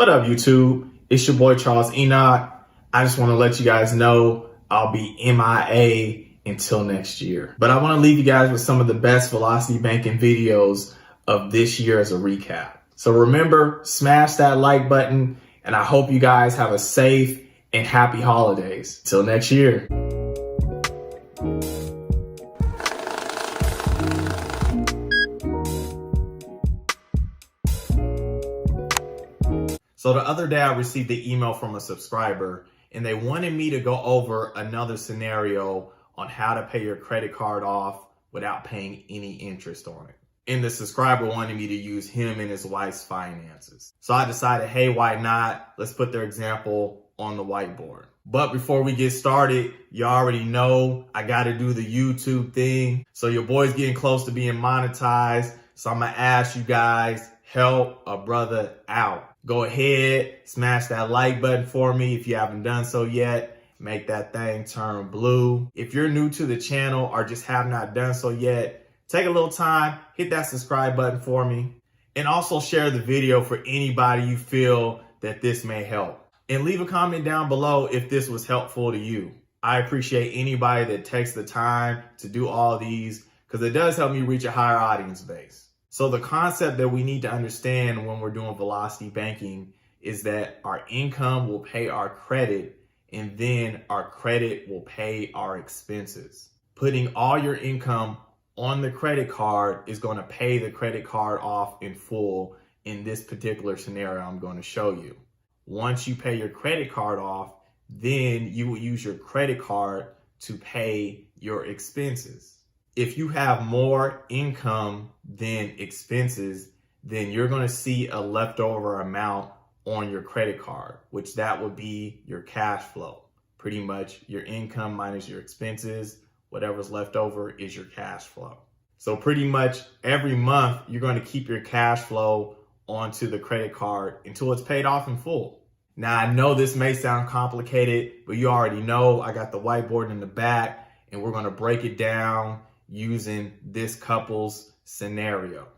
What up, YouTube? It's your boy Charles Enoch. I just want to let you guys know I'll be MIA until next year. But I want to leave you guys with some of the best Velocity Banking videos of this year as a recap. So remember, smash that like button, and I hope you guys have a safe and happy holidays. Till next year. So the other day I received an email from a subscriber and they wanted me to go over another scenario on how to pay your credit card off without paying any interest on it. And the subscriber wanted me to use him and his wife's finances. So I decided, hey, why not? Let's put their example on the whiteboard. But before we get started, you already know I got to do the YouTube thing. So your boy's getting close to being monetized. So I'm going to ask you guys, help a brother out. Go ahead, smash that like button for me if you haven't done so yet. Make that thing turn blue. If you're new to the channel or just have not done so yet, take a little time, hit that subscribe button for me. And also share the video for anybody you feel that this may help. And leave a comment down below if this was helpful to you. I appreciate anybody that takes the time to do all these because it does help me reach a higher audience base. So the concept that we need to understand when we're doing velocity banking is that our income will pay our credit and then our credit will pay our expenses. Putting all your income on the credit card is going to pay the credit card off in full in this particular scenario I'm going to show you. Once you pay your credit card off, then you will use your credit card to pay your expenses. If you have more income than expenses, then you're going to see a leftover amount on your credit card, which that would be your cash flow. Pretty much your income minus your expenses, whatever's left over is your cash flow. So pretty much every month, you're going to keep your cash flow onto the credit card until it's paid off in full. Now, I know this may sound complicated, but you already know I got the whiteboard in the back and we're going to break it down using this couple's scenario.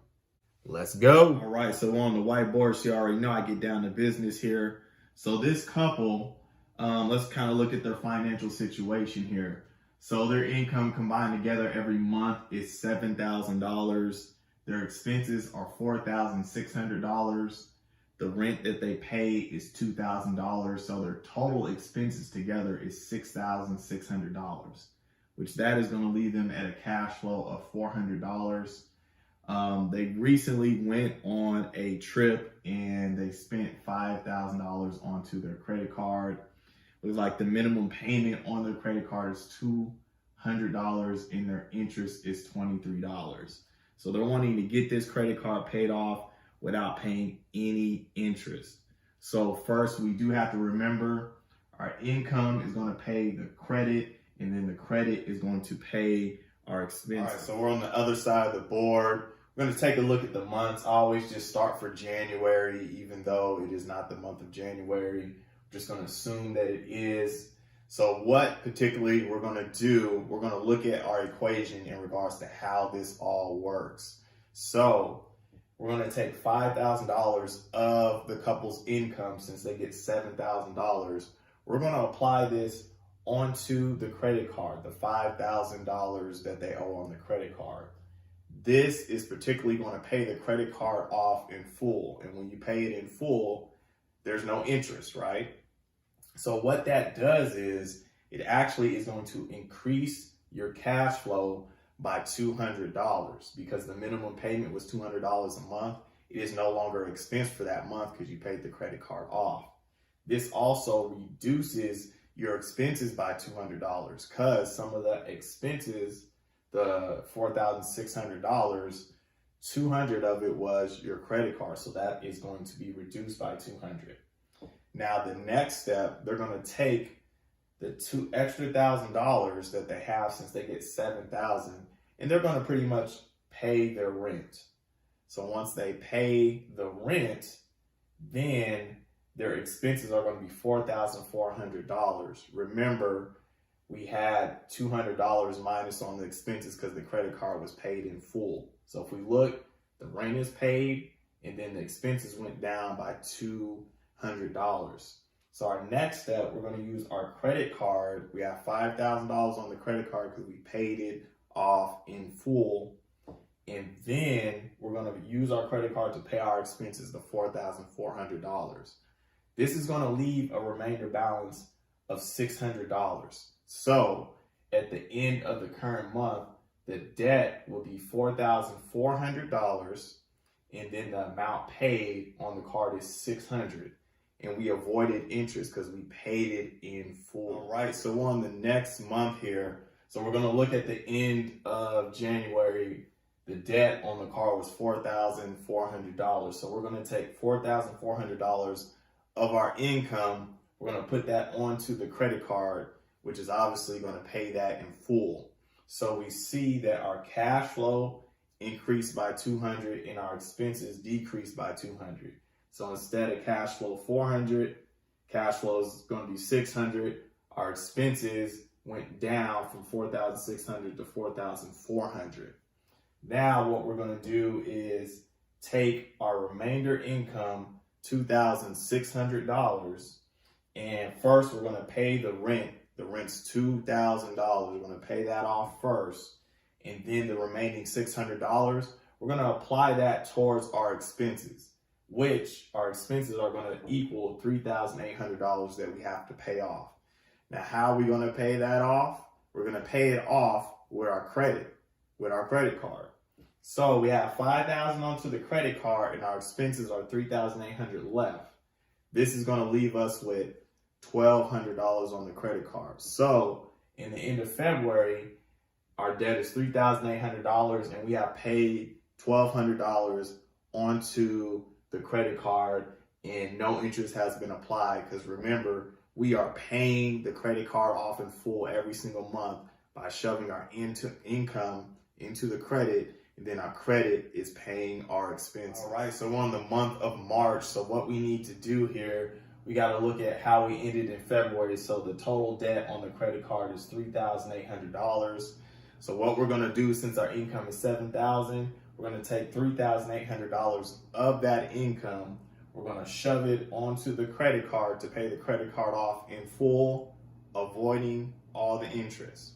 Let's go. All right, so on the whiteboard, so you already know I get down to business here. So this couple, let's kind of look at their financial situation here. So their income combined together every month is $7,000. Their expenses are $4,600. The rent that they pay is $2,000. So their total expenses together is $6,600. which that is going to leave them at a cash flow of $400. They recently went on a trip and they spent $5,000 onto their credit card. It was like the minimum payment on their credit card is $200 and their interest is $23. So they're wanting to get this credit card paid off without paying any interest. So first, we do have to remember our income is going to pay the credit, and then the credit is going to pay our expenses. All right, so we're on the other side of the board. We're going to take a look at the months. I always just start for January, even though it is not the month of January. I'm just going to assume that it is. So what particularly we're going to do, we're going to look at our equation in regards to how this all works. So we're going to take $5,000 of the couple's income since they get $7,000. We're going to apply this onto the credit card, the $5,000 that they owe on the credit card. This is particularly going to pay the credit card off in full. And when you pay it in full, there's no interest, right? So what that does is it actually is going to increase your cash flow by $200 because the minimum payment was $200 a month. It is no longer an expense for that month because you paid the credit card off. This also reduces your expenses by $200 because some of the expenses, the $4,600, 200 of it was your credit card. So that is going to be reduced by 200. Now the next step, they're going to take the $2 extra $1,000 that they have since they get $7,000, and they're going to pretty much pay their rent. So once they pay the rent, then their expenses are going to be $4,400. Remember, we had $200 minus on the expenses because the credit card was paid in full. So if we look, the rent is paid and then the expenses went down by $200. So our next step, we're going to use our credit card. We have $5,000 on the credit card because we paid it off in full. And then we're going to use our credit card to pay our expenses, the $4,400. This is going to leave a remainder balance of $600. So at the end of the current month, the debt will be $4,400, and then the amount paid on the card is $600. And we avoided interest because we paid it in full. All right, so we're on the next month here. So we're going to look at the end of January. The debt on the card was $4,400. So we're going to take $4,400 of our income. We're going to put that onto the credit card, which is obviously going to pay that in full. So we see that our cash flow increased by $200 and our expenses decreased by $200. So instead of cash flow $400, cash flow is going to be $600. Our expenses went down from $4,600 to $4,400. Now what we're going to do is take our remainder income, $2,600, and first we're going to pay the rent. The rent's $2,000. We're going to pay that off first, and then the remaining $600, we're going to apply that towards our expenses, which our expenses are going to equal $3,800 that we have to pay off. Now, how are we going to pay that off? We're going to pay it off with our credit card. So we have $5,000 onto the credit card and our expenses are $3,800 left. This is going to leave us with $1,200 on the credit card. So in the end of February, our debt is $3,800 and we have paid $1,200 onto the credit card and no interest has been applied, because remember, we are paying the credit card off in full every single month by shoving our income into the credit, and then our credit is paying our expenses. All right, so we're on the month of March. So what we need to do here, we got to look at how we ended in February. So the total debt on the credit card is $3,800. So what we're going to do, since our income is $7,000, we're going to take $3,800 of that income. We're going to shove it onto the credit card to pay the credit card off in full, avoiding all the interest.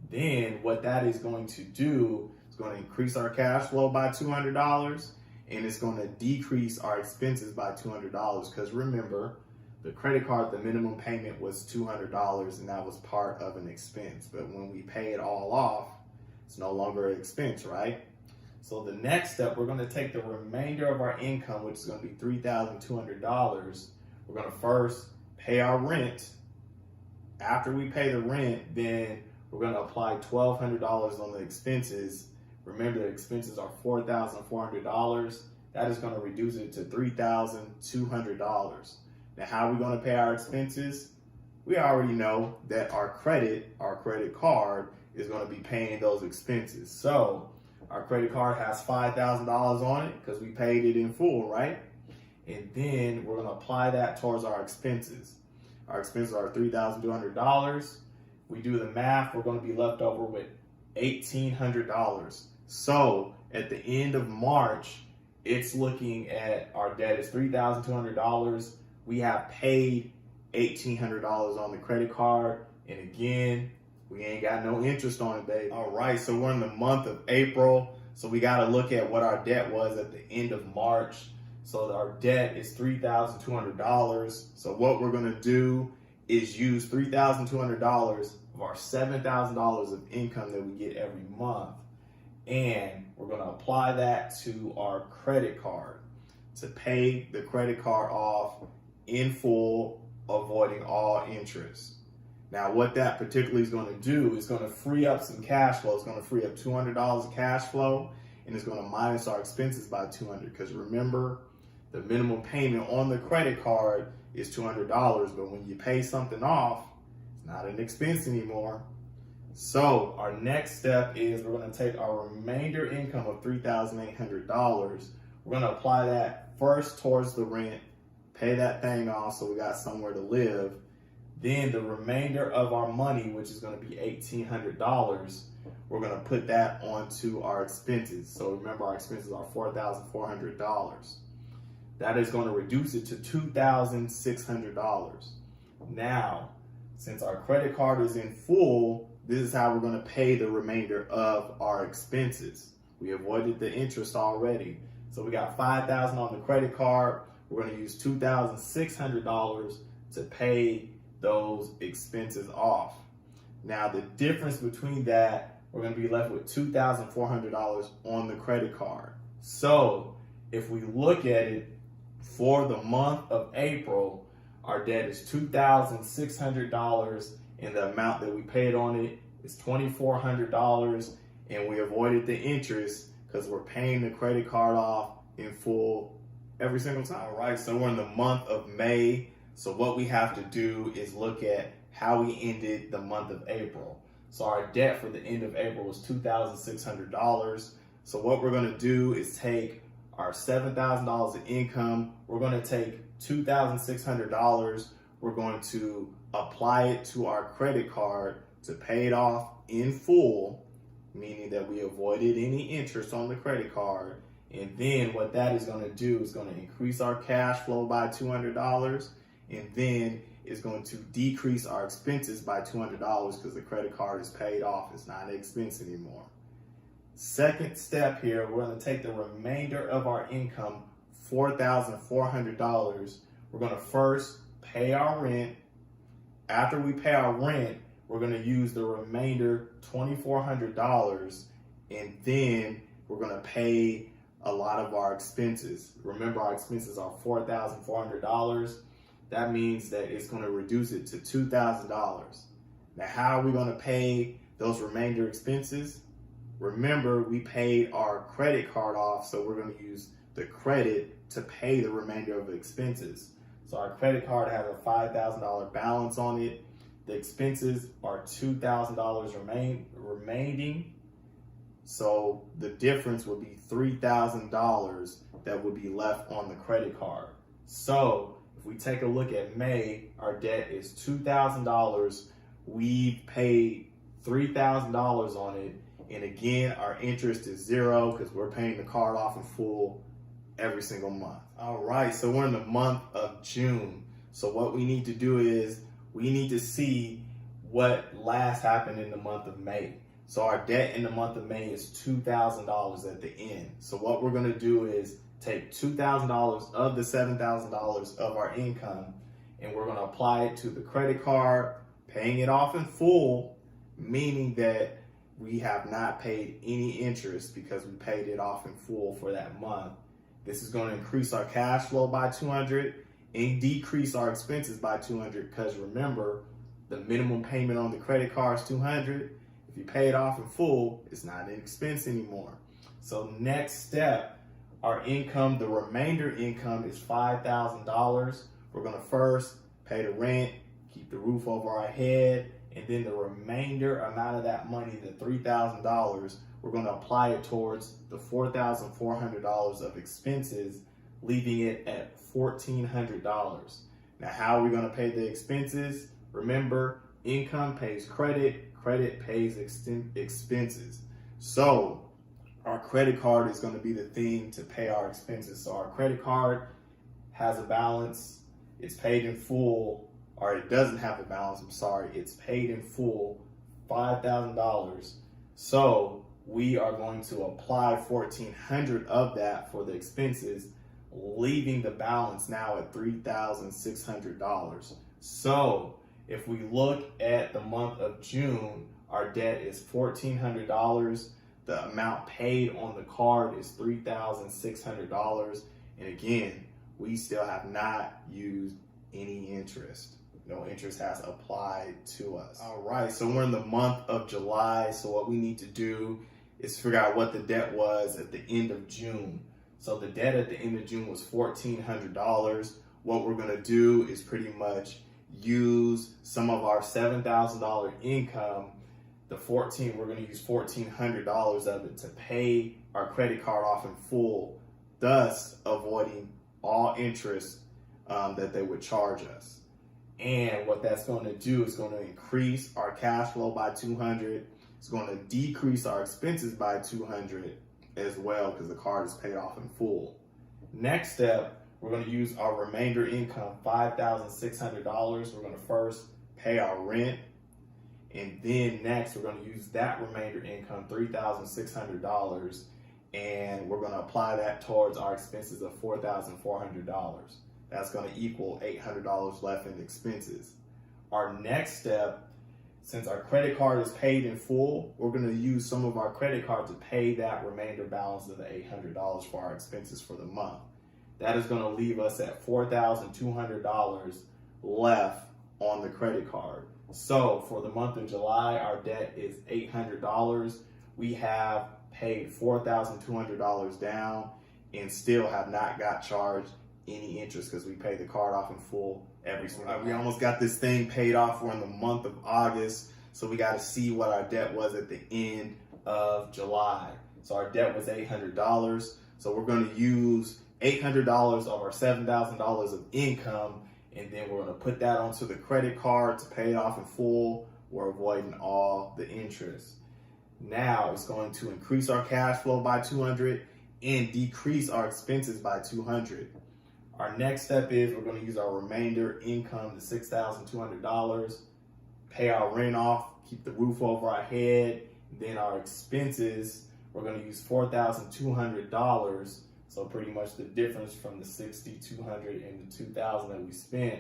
Then what that is going to do is going to increase our cash flow by $200, and it's going to decrease our expenses by $200, because remember, the credit card, the minimum payment was $200 and that was part of an expense. But when we pay it all off, it's no longer an expense, right? So the next step, we're going to take the remainder of our income, which is going to be $3,200. We're going to first pay our rent. After we pay the rent, then we're going to apply $1,200 on the expenses. Remember, the expenses are $4,400. That is going to reduce it to $3,200. Now, how are we going to pay our expenses? We already know that our credit card is going to be paying those expenses. So our credit card has $5,000 on it because we paid it in full, right? And then we're going to apply that towards our expenses. Our expenses are $3,200. We do the math, we're going to be left over with $1,800. So at the end of March, it's looking at our debt is $3,200. We have paid $1,800 on the credit card. And again, we ain't got no interest on it, baby. All right, so we're in the month of April. So we got to look at what our debt was at the end of March. So our debt is $3,200. So what we're going to do is use $3,200 of our $7,000 of income that we get every month. And we're going to apply that to our credit card to pay the credit card off in full, avoiding all interest. Now, what that particularly is going to do is going to free up some cash flow. It's going to free up $200 of cash flow, and it's going to minus our expenses by $200. Because remember, the minimum payment on the credit card is $200, but when you pay something off, it's not an expense anymore. So our next step is we're going to take our remainder income of $3,800. We're going to apply that first towards the rent, pay that thing off so we got somewhere to live. Then the remainder of our money, which is going to be $1,800, we're going to put that onto our expenses. So remember, our expenses are $4,400. that is going to reduce it to $2,600. Now, since our credit card is in full, this is how we're going to pay the remainder of our expenses. We avoided the interest already. So we got $5,000 on the credit card. We're going to use $2,600 to pay those expenses off. Now, the difference between that, we're going to be left with $2,400 on the credit card. So if we look at it for the month of April, our debt is $2,600 and the amount that we paid on it is $2,400, and we avoided the interest because we're paying the credit card off in full every single time. All right, so we're in the month of May. So what we have to do is look at how we ended the month of April. So our debt for the end of April was $2,600. So what we're going to do is take our $7,000 in income. We're going to take $2,600. We're going to apply it to our credit card to pay it off in full, meaning that we avoided any interest on the credit card. And then what that is going to do is going to increase our cash flow by $200, and then it's going to decrease our expenses by $200 because the credit card is paid off. It's not an expense anymore. Second step here, we're going to take the remainder of our income, $4,400. We're going to first pay our rent. After we pay our rent, we're going to use the remainder $2,400, and then we're going to pay a lot of our expenses. Remember, our expenses are $4,400. That means that it's going to reduce it to $2,000. Now, how are we going to pay those remainder expenses? Remember, we paid our credit card off, so we're going to use the credit to pay the remainder of the expenses. So our credit card has a $5,000 balance on it. The expenses are $2,000 remaining. So the difference would be $3,000 that would be left on the credit card. So if we take a look at May, our debt is $2,000. We've paid $3,000 on it. And again, our interest is zero because we're paying the card off in full every single month. All right, so we're in the month of June. So what we need to do is we need to see what last happened in the month of May. So our debt in the month of May is $2,000 at the end. So what we're going to do is take $2,000 of the $7,000 of our income, and we're going to apply it to the credit card, paying it off in full, meaning that we have not paid any interest because we paid it off in full for that month. This is going to increase our cash flow by $200 and decrease our expenses by $200 because remember, the minimum payment on the credit card is $200. If you pay it off in full, it's not an expense anymore. So next step, our income, the remainder income is $5,000. We're going to first pay the rent, keep the roof over our head, and then the remainder amount of that money, the $3,000, we're going to apply it towards the $4,400 of expenses, leaving it at $1,400. Now, how are we going to pay the expenses? Remember, income pays credit, credit pays expenses. So our credit card is going to be the thing to pay our expenses. So our credit card has a balance, it's paid in full, or it doesn't have a balance, I'm sorry, it's paid in full, $5,000. So we are going to apply $1,400 of that for the expenses, leaving the balance now at $3,600. So if we look at the month of June, our debt is $1,400. The amount paid on the card is $3,600. And again, we still have not used any interest. No interest has applied to us. All right, so we're in the month of July. So what we need to do is figure out what the debt was at the end of June. So the debt at the end of June was $1,400. What we're gonna do is pretty much use some of our $7,000 income. We're gonna use $1,400 of it to pay our credit card off in full, thus avoiding all interest that they would charge us. And what that's going to do is going to increase our cash flow by $200. It's going to decrease our expenses by $200 as well because the card is paid off in full. Next step, we're going to use our remainder income, $5,600. We're going to first pay our rent. And then next, we're going to use that remainder income, $3,600, and we're going to apply that towards our expenses of $4,400. That's going to equal $800 left in expenses. Our next step, since our credit card is paid in full, we're going to use some of our credit card to pay that remainder balance of the $800 for our expenses for the month. That is going to leave us at $4,200 left on the credit card. So for the month of July, our debt is $800. We have paid $4,200 down and still have not got charged any interest because we pay the card off in full every single month. We almost got this thing paid off. We're in the month of August, so we got to see what our debt was at the end of July. So our debt was $800. So we're going to use $800 of our $7,000 of income, and then we're going to put that onto the credit card to pay it off in full. We're avoiding all the interest. Now it's going to increase our cash flow by $200 and decrease our expenses by $200. Our next step is we're going to use our remainder income, the $6,200, pay our rent off, keep the roof over our head. Then our expenses, we're going to use $4,200. So pretty much the difference from the $6,200 and the $2,000 that we spent,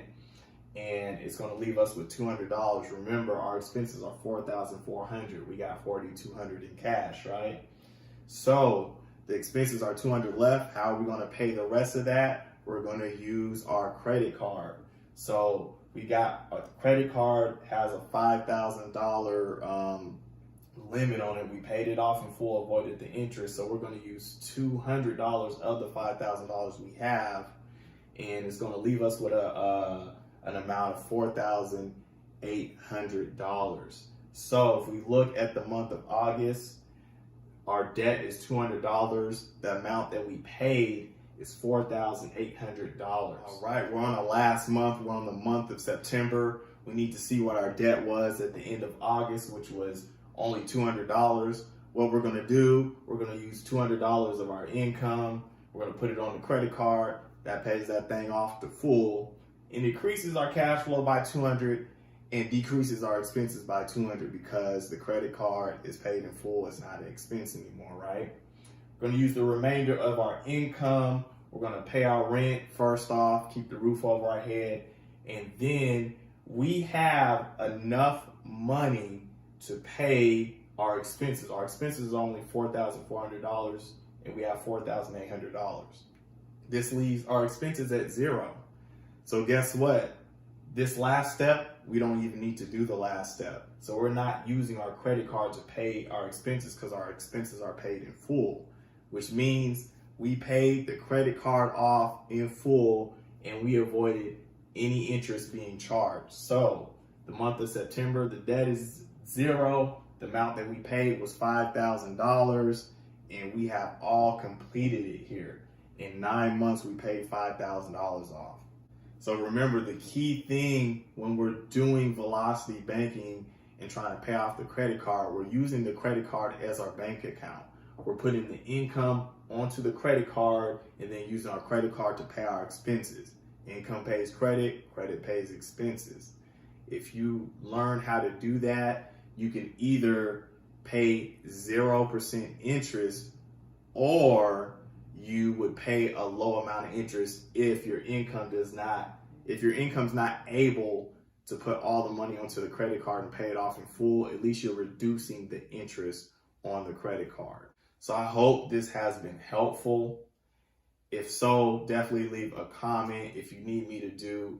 and it's going to leave us with $200. Remember, our expenses are $4,400. We got $4,200 in cash, right? So the expenses are $200 left. How are we going to pay the rest of that? We're going to use our credit card. So we got a credit card has a $5,000 limit on it. We paid it off in full, avoided the interest. So we're going to use $200 of the $5,000 we have, and it's going to leave us with an amount of $4,800. So if we look at the month of August, our debt is $200. The amount that we paid is $4,800. All right, we're on the last month. We're on the month of September. We need to see what our debt was at the end of August, which was only $200. What we're going to do, we're going to use $200 of our income. We're going to put it on the credit card. That pays that thing off to full and increases our cash flow by $200 and decreases our expenses by $200 because the credit card is paid in full. It's not an expense anymore, right? We're going to use the remainder of our income. We're going to pay our rent first off, keep the roof over our head, and then we have enough money to pay our expenses. Our expenses is only $4,400 and we have $4,800. This leaves our expenses at zero. So guess what? This last step, we don't even need to do the last step. So we're not using our credit card to pay our expenses because our expenses are paid in full, which means we paid the credit card off in full and we avoided any interest being charged. So the month of September, the debt is zero. The amount that we paid was $5,000 and we have all completed it here. In 9 months, we paid $5,000 off. So remember, the key thing when we're doing velocity banking and trying to pay off the credit card, we're using the credit card as our bank account. We're putting the income onto the credit card and then using our credit card to pay our expenses. Income pays credit, credit pays expenses. If you learn how to do that, you can either pay 0% interest or you would pay a low amount of interest if your income's not able to put all the money onto the credit card and pay it off in full. At least you're reducing the interest on the credit card. So I hope this has been helpful. If so, definitely leave a comment. If you need me to do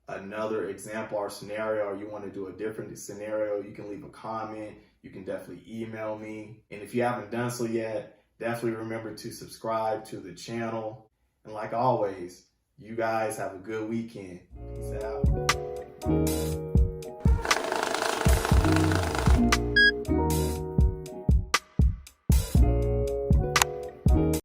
another example or scenario, or you want to do a different scenario, you can leave a comment. You can definitely email me. And if you haven't done so yet, definitely remember to subscribe to the channel. And like always, you guys have a good weekend. Peace out.